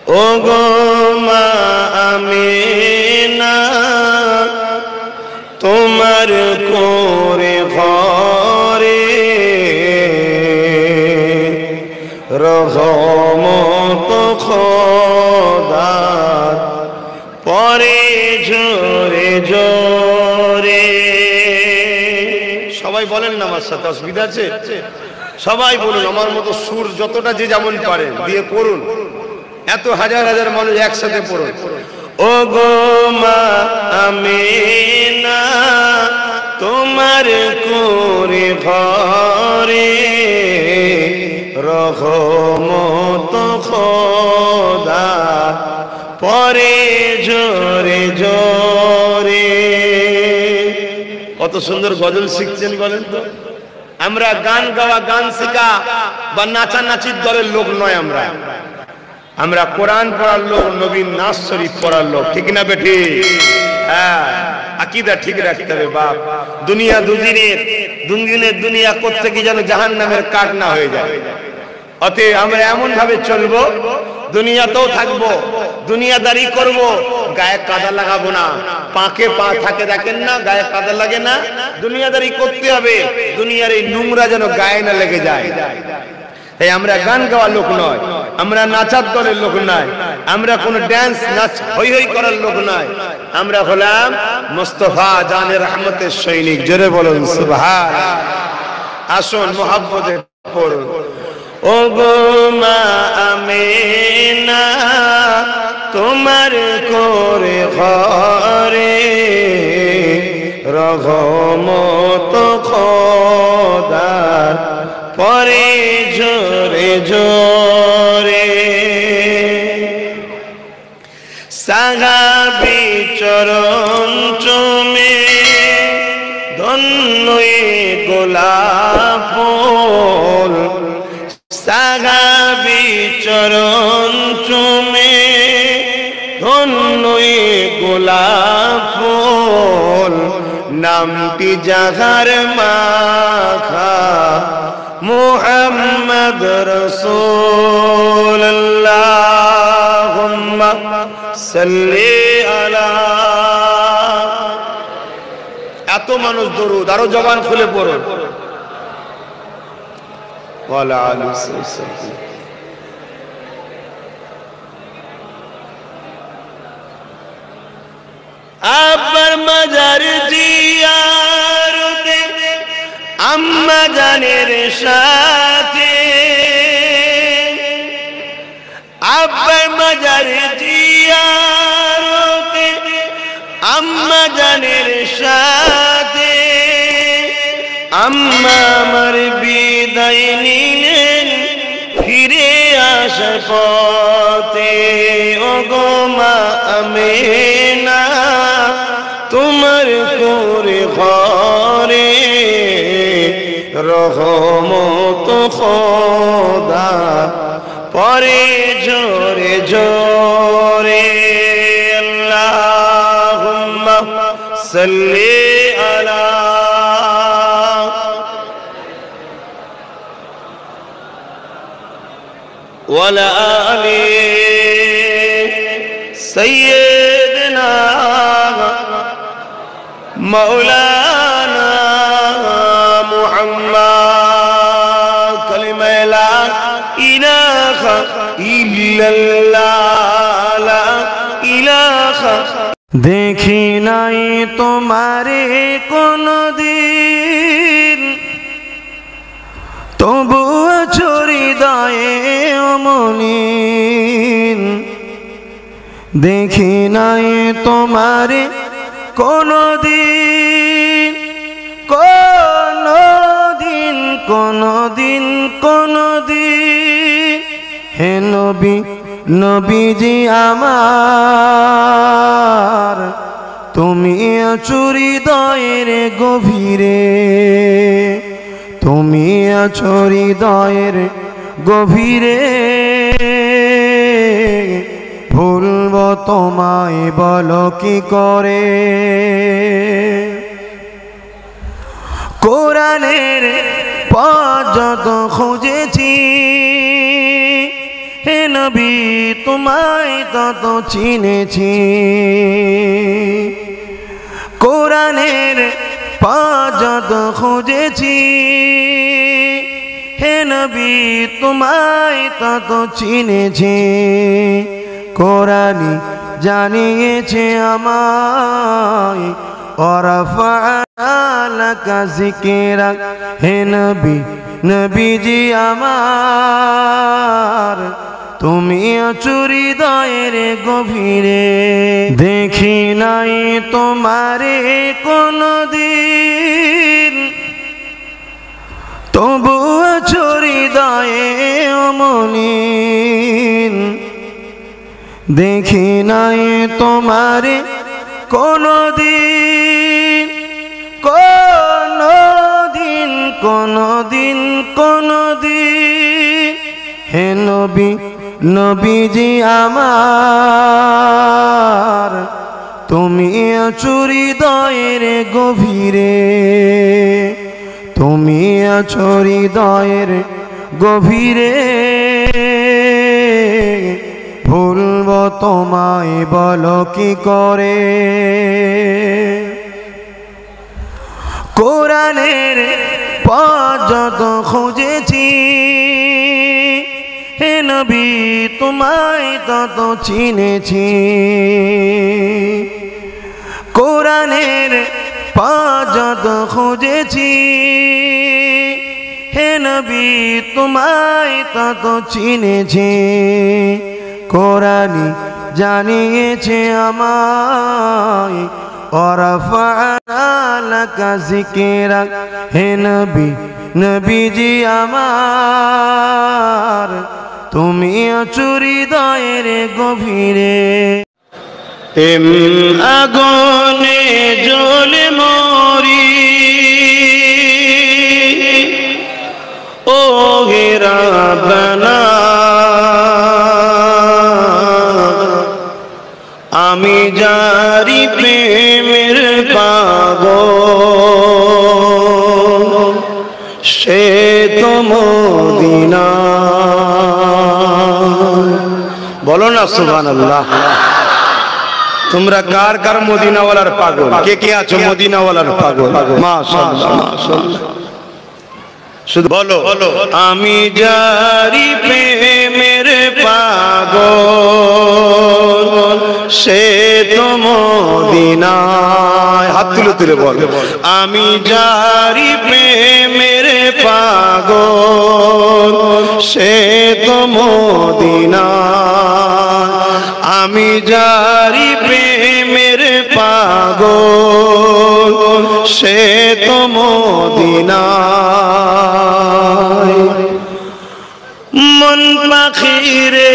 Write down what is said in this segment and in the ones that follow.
ওগো মা আমিনা তোমার কোরে ঘরে রহমত খোদার পরে জোরে জোরে। সবাই বলেন না আমার সাথে, অসুবিধা আছে? সবাই বলুন আমার মতো সুর যতটা যে যেমন পারেন দিয়ে পড়ুন। এত হাজার হাজার মানুষ একসাথে পড়ুন। ওগো মা আমিনা তোমার কোরে ঘরে রহমত খোদা পরে জোরে জোরে। কত সুন্দর গজল শিখছেন বলেন তো। আমরা গান গাওয়া, গান শেখা বা নাচানাচির দলের লোক নয়। আমরা কোরআন পড়ার লোক, নবীর নাজ শরীফ পড়ার লোক, ঠিক না বেটি? হ্যাঁ, আকীদা ঠিক রাখতে হবে বাপ। দুনিয়া দুদিনের দুনিয়া করতে কি যেন জাহান্নামের কাঠ না হয়ে যায়। অতএব আমরা এমন ভাবে চলবো, দুনিয়াতেও থাকবো, দুনিয়াদারি করব, গায়ে কাদা লাগাবো না। পাকে পা থাকে দেখেন না, গায়ে কাদা লাগে না। দুনিয়াদারি করতে হবে, দুনিয়ার এই নোংরা যেন গায়ে না লেগে যায়। তাই আমরা গান গাওয়ার লোক নয়, আমরা নাচার দলের লোক নয়, আমরা কোন ড্যান্স নাচ হই হই করার লোক নয়। আমরা হলাম মুস্তাফা জানে রহমতের সৈনিক। জোরে বলুন সুবহানাল্লাহ। আসুন মুহাব্বতে পড়ুন। ওগো মা আমিনা তোমার কোরে ঘরে রহমত খোদার পরে জোরে জোরে। সাহাবী চরণ চুমে ধন্যই গোলাপ ফুল, সাহাবী চরণ চুমে ধন্যই গোলাপ ফুল, নামটি যাহার মাখা মুহাম্মদ রাসূলুল্লাহ। আল্লাহুম্মা সাল্লি আলা। এত মানুষ দরুদ, আরো জবান খুলে পড়ুন। ওয়ালা আলিহি সাল্লাম। আব্বার মাজার জিয়ারতে আম্মা জানের সাথে, আব্বার মাজার জিয়ারতে আম্মা জানের সাথে, আম্মা আমার বিদায় নিলেন ফিরে আসার পথে। ওগো মা আমিনা তোমার কোরে ঘরে রহমত খোদা পরে জোরে জোরে। আল্লাহুম্মা সাল্লি আলা ওয়ালা আলি সাইয়্যিদিনা মাওলানা মুহাম্মদ। কালিমা লা ইলাহা ইল্লাল্লাহ, লা ইলাহা। দেখি নাই তোমারে কোনদিন, তবু আছো হৃদয়ে অমলিন। দেখি নাই তোমারে কোনদিন, কোনদিন, কোনদিন, কোনদিন। হে নবী, নবীজি আমার, তুমি আছো হৃদয়ের গভীরে, তুমি আছো হৃদয়ের গভীরে। ভুলব তোমায় বলো কি করে। কোরআনের পথ যত খুঁজেছি, হে নবী তোমায় তত চিনেছি, কোরআনের পাঁচ যত খুঁজেছি, হে নবী তোমায় তত চিনেছি, কোরআনই জানিয়েছে আমায়, ওয়ারাফা'না লাকা যিকরাক, হে নবী নবীজি আমার তুমি আছো হৃদয়ের গভীরে, দেখি নাই তোমারে কোনদিন, তবু আছো হৃদয়ে অমলিন, দেখি নাই তোমারে কোনদিন, কোনদিন কোনদিন কোনদিন, হে নবী নবীজি আমার তুমি আছো হৃদয়ের গভীরে, তুমি আছো হৃদয়ের গভীরে, ভুলব তোমায় বলো কি করে, কোরআনের পাঁচ যত খুঁজেছি, হে নবী তোমায় তত চিনেছি, কোরআনের পাঁচ যত খুঁজেছি, হে নবী তোমায় তত চিনেছি, কোরআনই জানিয়েছে আমায়, ওয়ারাফা'না লাকা যিকরাক, হে নবী নবীজি আমার তুমি আছো হৃদয়ের গভীরে, প্রেম আগুনে জ্বলে মরি, ও হে রাব্বানা আমি যারি প্রেমের পাগল, সে তো মদিনা, বলো না সুবহানাল্লাহ। তোমরা কার কার মদিনাওয়ালার পাগল, কে কে আছো মদিনাওয়ালার পাগল? মাশাআল্লাহ মাশাআল্লাহ, শুধু বলো আমি যারি প্রেমের পাগল, সে তো মদিনায়, হাত তুলে তুলে বলো আমি যারি প্রেমের পাগল, সে তো মদিনায়, আমি যারি প্রেমের পাগল, সে তো মদিনায়, মন পাখিরে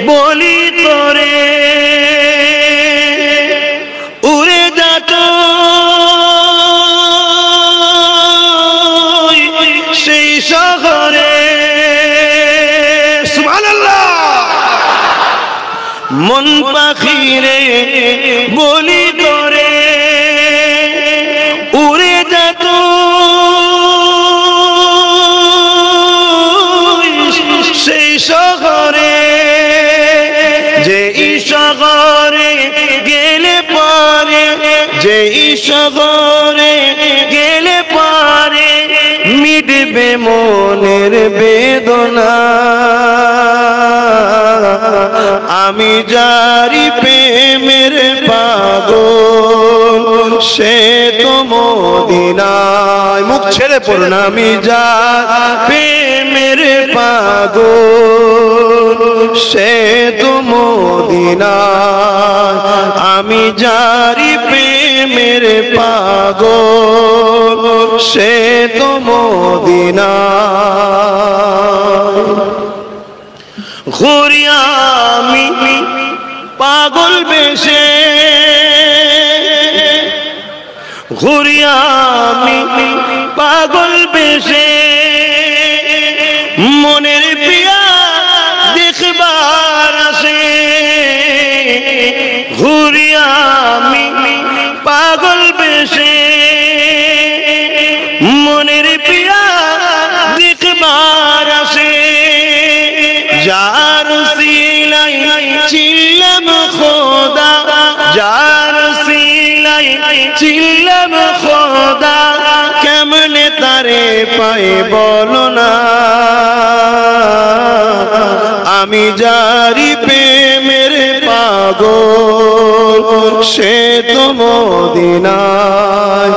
বলি তোরে উড়ে যাত সেই শহরে, সুবহানাল্লাহ, মন পাখিরে বলি তোরে উড়ে যাত সেই শহরে, যেই শহরে গেলে পারে, যেই শহরে গেলে পারে মিটবে মনের বেদনা, আমি যারি প্রেমের পাগল, সে তো মদিনায়, মুখ ছেড়ে পড়ুন আমি যারি প্রেমের পাগল, সে তো মদিনায়, আমি যারি প্রেমের পাগল, সে তো মদিনায়, ঘুরি আমি পাগল বেশে, ঘুরি আমি পাগল বেশে, মনের পিয়া দেখবার আসে, ঘুরি আমি পাগল বেশে, মনের পিয়া দেখবার আসে, যার চিল্লাম খোদা যার সিলাই চিল্লাম খোদা কেমনে তারে পাই বলো না আমি যারি প্রেমের পাগল সে তো মদিনায়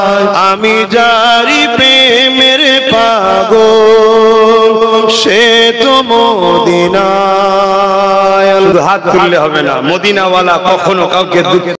আমি যারি প্রেমের পাগল সে তো মদিনায়। শুধু হাত তুললে হবে না, মদিনাওয়ালা কখনো কাউকে দুঃখ